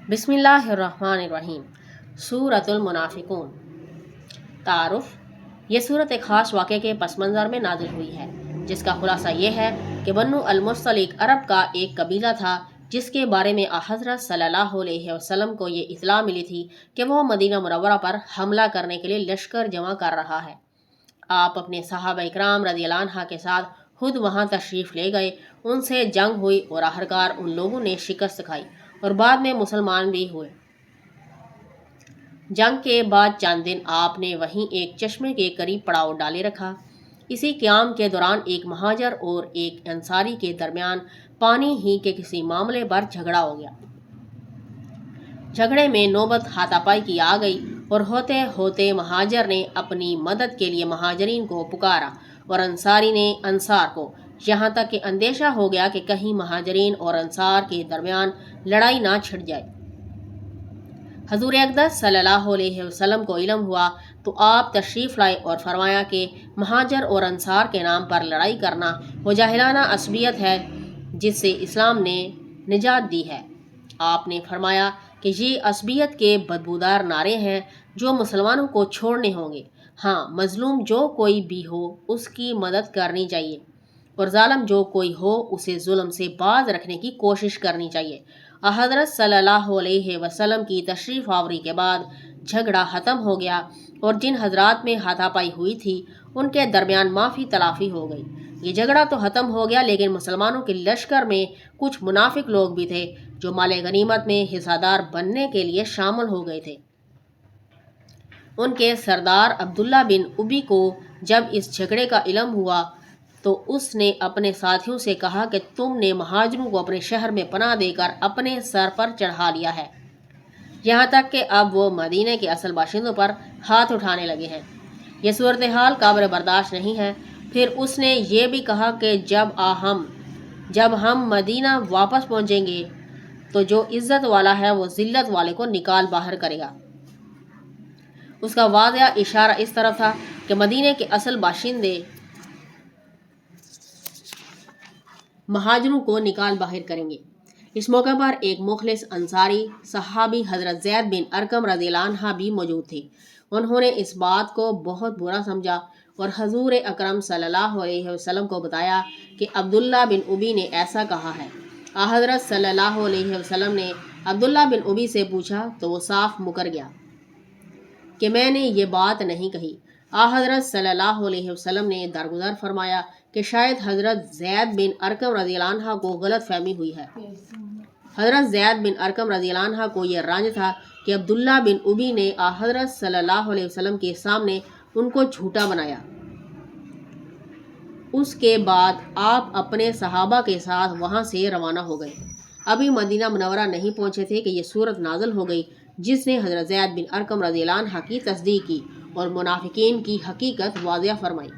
بسم اللہ الرحمن الرحیم۔ سورۃ المنافقون۔ تعارف: یہ صورت ایک خاص واقعے کے پس منظر میں نازل ہوئی ہے، جس کا خلاصہ یہ ہے کہ بنو المصطلق عرب کا ایک قبیلہ تھا جس کے بارے میں حضرت صلی اللہ علیہ وسلم کو یہ اطلاع ملی تھی کہ وہ مدینہ منورہ پر حملہ کرنے کے لیے لشکر جمع کر رہا ہے۔ آپ اپنے صحابہ اکرام رضی اللہ عنہ کے ساتھ خود وہاں تشریف لے گئے، ان سے جنگ ہوئی اور آخرکار ان لوگوں نے شکست کھائی اور بعد میں مسلمان بھی ہوئے۔ جنگ کے بعد چند دن آپ نے وہیں ایک چشمے کے قریب پڑاؤ ڈالے رکھا۔ اسی قیام کے دوران ایک مہاجر اور ایک انصاری کے درمیان پانی ہی کے کسی معاملے پر جھگڑا ہو گیا۔ جھگڑے میں نوبت ہاتھا پائی کی آ گئی اور ہوتے ہوتے مہاجر نے اپنی مدد کے لیے مہاجرین کو پکارا اور انصاری نے انصار کو، یہاں تک کہ اندیشہ ہو گیا کہ کہیں مہاجرین اور انصار کے درمیان لڑائی نہ چھڑ جائے۔ حضور اقدس صلی اللہ علیہ وسلم کو علم ہوا تو آپ تشریف لائے اور فرمایا کہ مہاجر اور انصار کے نام پر لڑائی کرنا وہ جاہلانہ عصبیت ہے جس سے اسلام نے نجات دی ہے۔ آپ نے فرمایا کہ یہ عصبیت کے بدبودار نعرے ہیں جو مسلمانوں کو چھوڑنے ہوں گے۔ ہاں، مظلوم جو کوئی بھی ہو اس کی مدد کرنی چاہیے اور ظالم جو کوئی ہو اسے ظلم سے باز رکھنے کی کوشش کرنی چاہیے۔ حضرت صلی اللہ علیہ وسلم کی تشریف آوری کے بعد جھگڑا ختم ہو گیا اور جن حضرات میں ہاتھا پائی ہوئی تھی ان کے درمیان معافی تلافی ہو گئی۔ یہ جھگڑا تو ختم ہو گیا لیکن مسلمانوں کے لشکر میں کچھ منافق لوگ بھی تھے جو مال غنیمت میں حصہ دار بننے کے لیے شامل ہو گئے تھے۔ ان کے سردار عبداللہ بن ابی کو جب اس جھگڑے کا علم ہوا تو اس نے اپنے ساتھیوں سے کہا کہ تم نے مہاجروں کو اپنے شہر میں پناہ دے کر اپنے سر پر چڑھا لیا ہے، یہاں تک کہ اب وہ مدینہ کے اصل باشندوں پر ہاتھ اٹھانے لگے ہیں۔ یہ صورتحال قابل برداشت نہیں ہے۔ پھر اس نے یہ بھی کہا کہ جب ہم مدینہ واپس پہنچیں گے تو جو عزت والا ہے وہ ذلت والے کو نکال باہر کرے گا۔ اس کا واضح اشارہ اس طرف تھا کہ مدینہ کے اصل باشندے مہاجروں کو نکال باہر کریں گے۔ اس موقع پر ایک مخلص انصاری صحابی حضرت زید بن ارقم رضی اللہ عنہ بھی موجود تھے۔ انہوں نے اس بات کو بہت برا سمجھا اور حضور اکرم صلی اللہ علیہ وسلم کو بتایا کہ عبداللہ بن ابی نے ایسا کہا ہے۔ حضرت صلی اللہ علیہ وسلم نے عبداللہ بن ابی سے پوچھا تو وہ صاف مکر گیا کہ میں نے یہ بات نہیں کہی۔ حضرت صلی اللہ علیہ وسلم نے درگزر فرمایا کہ شاید حضرت زید بن ارقم رضی اللہ عنہ کو غلط فہمی ہوئی ہے۔ حضرت زید بن ارقم رضی اللہ عنہ کو یہ رنج تھا کہ عبداللہ بن ابی نے حضرت صلی اللہ علیہ وسلم کے سامنے ان کو جھوٹا بنایا۔ اس کے بعد آپ اپنے صحابہ کے ساتھ وہاں سے روانہ ہو گئے۔ ابھی مدینہ منورہ نہیں پہنچے تھے کہ یہ صورت نازل ہو گئی جس نے حضرت زید بن ارقم رضی اللہ عنہ کی تصدیق کی اور منافقین کی حقیقت واضح فرمائی۔